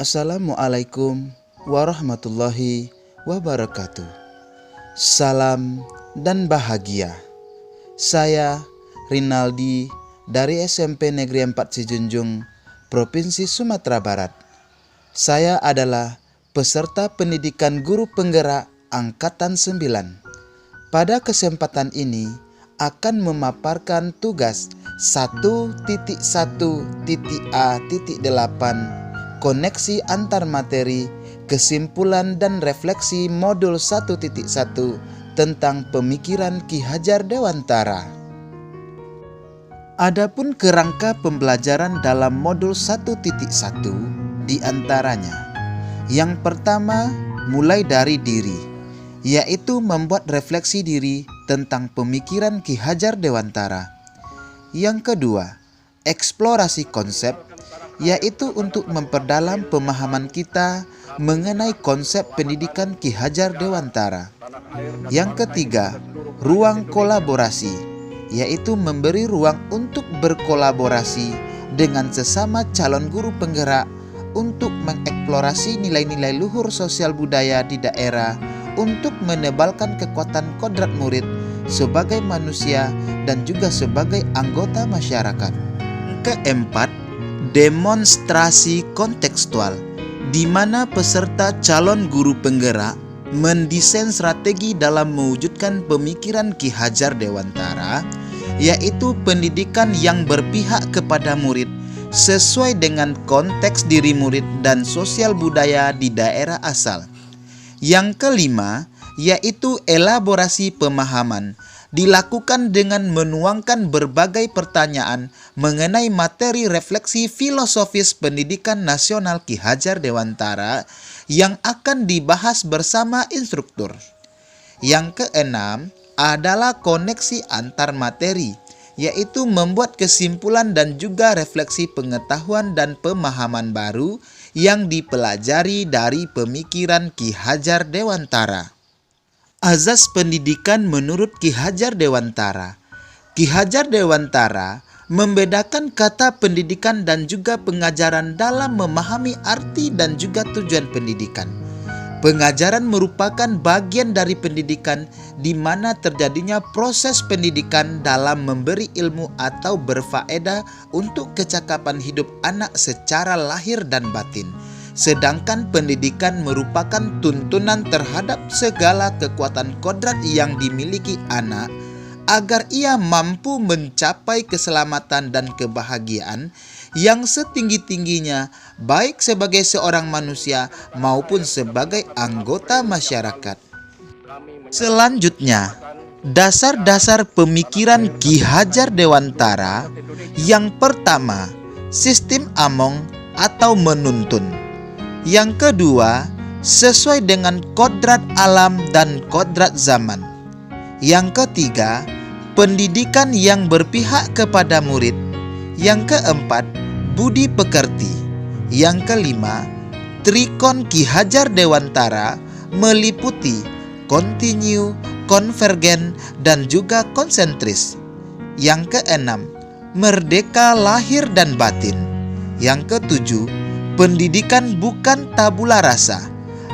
Assalamualaikum warahmatullahi wabarakatuh. Salam dan bahagia. Saya Rinaldi dari SMP Negeri 4 Sijunjung, Provinsi Sumatera Barat. Saya adalah peserta pendidikan guru penggerak Angkatan 9. Pada kesempatan ini akan memaparkan tugas 1.1.A.8 koneksi antar materi, kesimpulan dan refleksi modul 1.1 tentang pemikiran Ki Hajar Dewantara. Adapun kerangka pembelajaran dalam modul 1.1 di antaranya: yang pertama, mulai dari diri, yaitu membuat refleksi diri tentang pemikiran Ki Hajar Dewantara. Yang kedua, eksplorasi konsep, yaitu untuk memperdalam pemahaman kita mengenai konsep pendidikan Ki Hajar Dewantara. Yang ketiga, ruang kolaborasi, yaitu memberi ruang untuk berkolaborasi dengan sesama calon guru penggerak untuk mengeksplorasi nilai-nilai luhur sosial budaya di daerah untuk menebalkan kekuatan kodrat murid sebagai manusia dan juga sebagai anggota masyarakat. Keempat, demonstrasi kontekstual, di mana peserta calon guru penggerak mendesain strategi dalam mewujudkan pemikiran Ki Hajar Dewantara, yaitu pendidikan yang berpihak kepada murid sesuai dengan konteks diri murid dan sosial budaya di daerah asal. Yang kelima, yaitu elaborasi pemahaman, dilakukan dengan menuangkan berbagai pertanyaan mengenai materi refleksi filosofis pendidikan nasional Ki Hajar Dewantara yang akan dibahas bersama instruktur. Yang keenam adalah koneksi antar materi, yaitu membuat kesimpulan dan juga refleksi pengetahuan dan pemahaman baru yang dipelajari dari pemikiran Ki Hajar Dewantara. Azas pendidikan menurut Ki Hajar Dewantara. Ki Hajar Dewantara membedakan kata pendidikan dan juga pengajaran dalam memahami arti dan juga tujuan pendidikan. Pengajaran merupakan bagian dari pendidikan di mana terjadinya proses pendidikan dalam memberi ilmu atau berfaedah untuk kecakapan hidup anak secara lahir dan batin. Sedangkan pendidikan merupakan tuntunan terhadap segala kekuatan kodrat yang dimiliki anak agar ia mampu mencapai keselamatan dan kebahagiaan yang setinggi-tingginya, baik sebagai seorang manusia maupun sebagai anggota masyarakat. Selanjutnya, dasar-dasar pemikiran Ki Hajar Dewantara. Yang pertama, sistem Among atau menuntun. Yang kedua, sesuai dengan kodrat alam dan kodrat zaman. Yang ketiga, pendidikan yang berpihak kepada murid. Yang keempat, budi pekerti. Yang kelima, trikon Ki Hajar Dewantara meliputi kontinu, konvergen, dan juga konsentris. Yang keenam, merdeka lahir dan batin. Yang ketujuh, pendidikan bukan tabula rasa.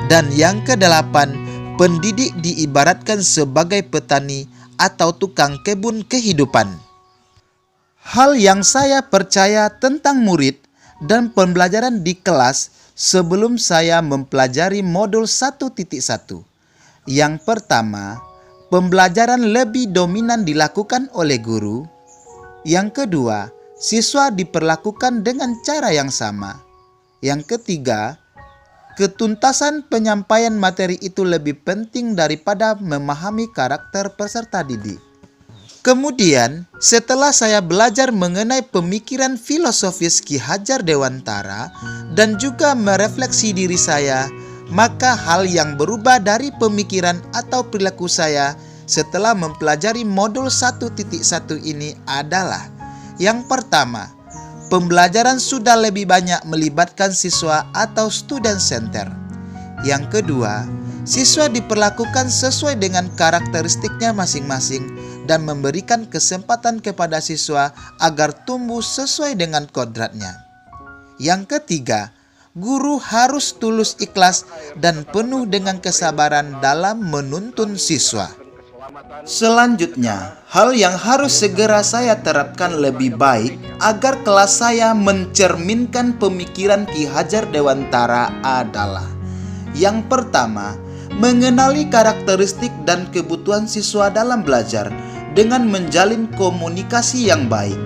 Dan yang kedelapan, pendidik diibaratkan sebagai petani atau tukang kebun kehidupan. Hal yang saya percaya tentang murid dan pembelajaran di kelas sebelum saya mempelajari modul 1.1. Yang pertama, pembelajaran lebih dominan dilakukan oleh guru. Yang kedua, siswa diperlakukan dengan cara yang sama. Yang ketiga, ketuntasan penyampaian materi itu lebih penting daripada memahami karakter peserta didik. Kemudian, setelah saya belajar mengenai pemikiran filosofis Ki Hajar Dewantara dan juga merefleksi diri saya, maka hal yang berubah dari pemikiran atau perilaku saya setelah mempelajari modul 1.1 ini adalah: yang pertama, pembelajaran sudah lebih banyak melibatkan siswa atau student center. Yang kedua, siswa diperlakukan sesuai dengan karakteristiknya masing-masing dan memberikan kesempatan kepada siswa agar tumbuh sesuai dengan kodratnya. Yang ketiga, guru harus tulus ikhlas dan penuh dengan kesabaran dalam menuntun siswa. Selanjutnya, hal yang harus segera saya terapkan lebih baik agar kelas saya mencerminkan pemikiran Ki Hajar Dewantara adalah: yang pertama, mengenali karakteristik dan kebutuhan siswa dalam belajar dengan menjalin komunikasi yang baik.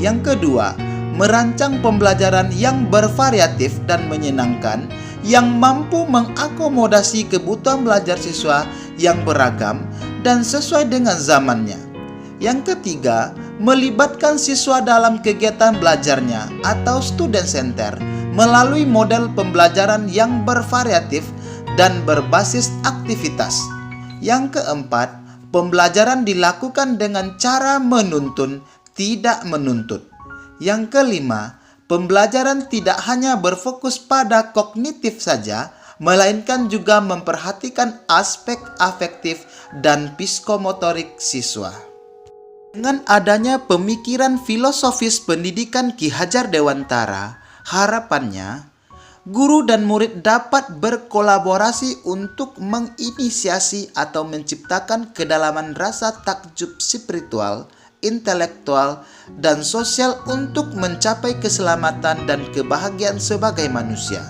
Yang kedua, merancang pembelajaran yang bervariatif dan menyenangkan yang mampu mengakomodasi kebutuhan belajar siswa yang beragam dan sesuai dengan zamannya. Yang ketiga, melibatkan siswa dalam kegiatan belajarnya atau student center melalui model pembelajaran yang bervariatif dan berbasis aktivitas. Yang keempat, pembelajaran dilakukan dengan cara menuntun, tidak menuntut. Yang kelima, pembelajaran tidak hanya berfokus pada kognitif saja, melainkan juga memperhatikan aspek afektif dan psikomotorik siswa. Dengan adanya pemikiran filosofis pendidikan Ki Hajar Dewantara, harapannya guru dan murid dapat berkolaborasi untuk menginisiasi atau menciptakan kedalaman rasa takjub spiritual, intelektual, dan sosial untuk mencapai keselamatan dan kebahagiaan sebagai manusia.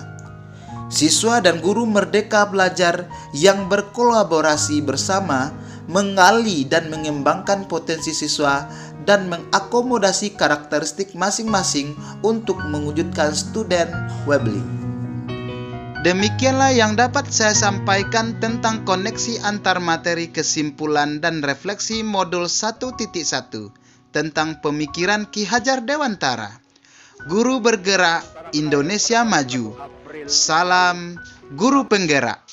Siswa dan guru merdeka belajar yang berkolaborasi bersama menggali dan mengembangkan potensi siswa dan mengakomodasi karakteristik masing-masing untuk mewujudkan student well-being. Demikianlah yang dapat saya sampaikan tentang koneksi antar materi, kesimpulan, dan refleksi modul 1.1 tentang pemikiran Ki Hajar Dewantara. Guru bergerak, Indonesia maju. Salam Guru Penggerak.